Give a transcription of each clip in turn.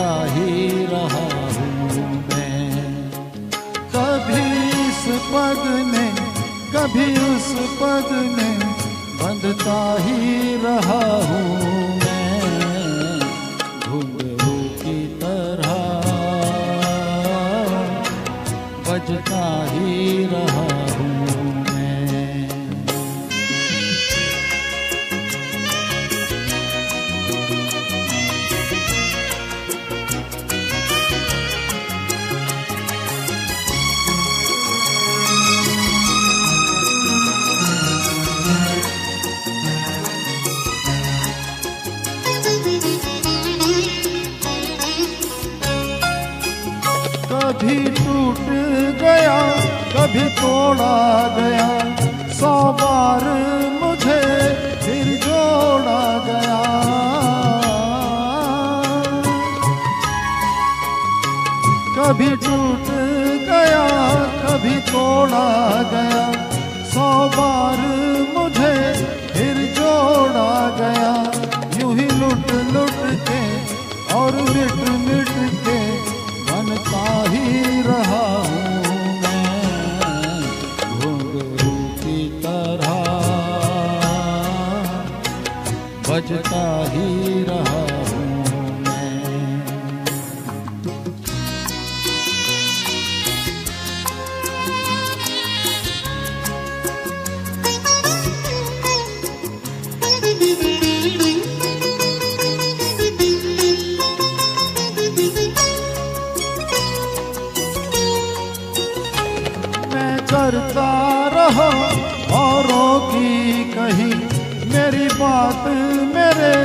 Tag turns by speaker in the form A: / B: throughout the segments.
A: बजता ही रहा हूँ मैं। कभी इस पग ने कभी उस पग ने बंधता ही रहा हूँ मैं, घुंघरू की तरह बजता ही रहा हूँ मैं। कभी टूट गया कभी तोड़ा गया, 100 बार मुझे फिर जोड़ा गया। कभी टूट गया कभी तोड़ा गया, 100 बार मुझे फिर जोड़ा गया। यूं ही लुट लुट के और मिट मिट के बनता ही रहा हूँ मैं, घुंघरू की तरह बजता ही रहा हूँ मैं। करता रहा औरों की कही, मेरी बात मेरे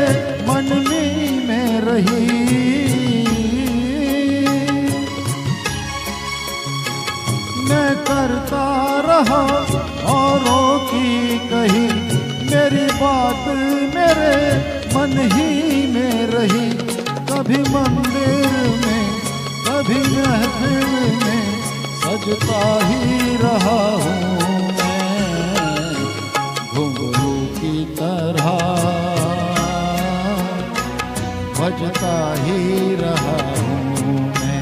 A: मन में रही। मैं करता रहा औरों की कही, मेरी बात मेरे मन ही में रही। कभी मंदिर में कभी महफिल में सजता ही रहा हूँ मैं, घुंघरू की तरह बजता ही रहा हूँ मैं।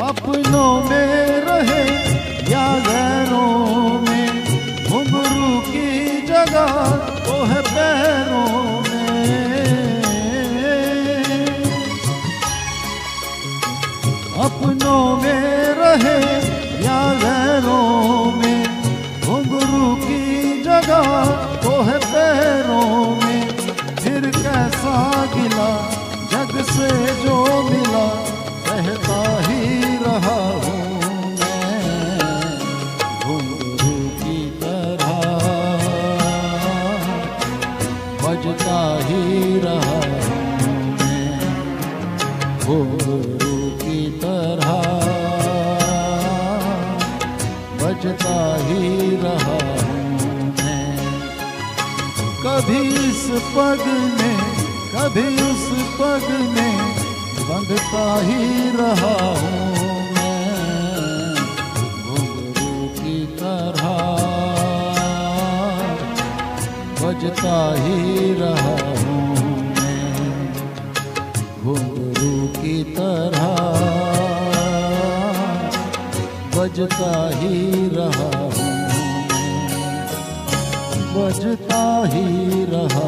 A: अपनों में रहे या गैरों में, घुंघरू की जगह तो है पैरों में। अपनों में रहे या गैरों में, घुंघरू की जगह तो है पैरों में। फिर कैसा गिला जग से जो मिला, कहता ही रहा हूँ मैं, घुंघरू की तरह बजता ही रहा हूँ मैं, घुंघरू की तरह बजता ही रहा हूँ मैं। कभी इस पग ने कभी उस पग ने बंधता ही रहा हूँ मैं, घुंघरू की तरह बजता ही रहा हूँ मैं, घुंघरू की तरह बजता ही रहा हूँ मैं, बजता ही रहा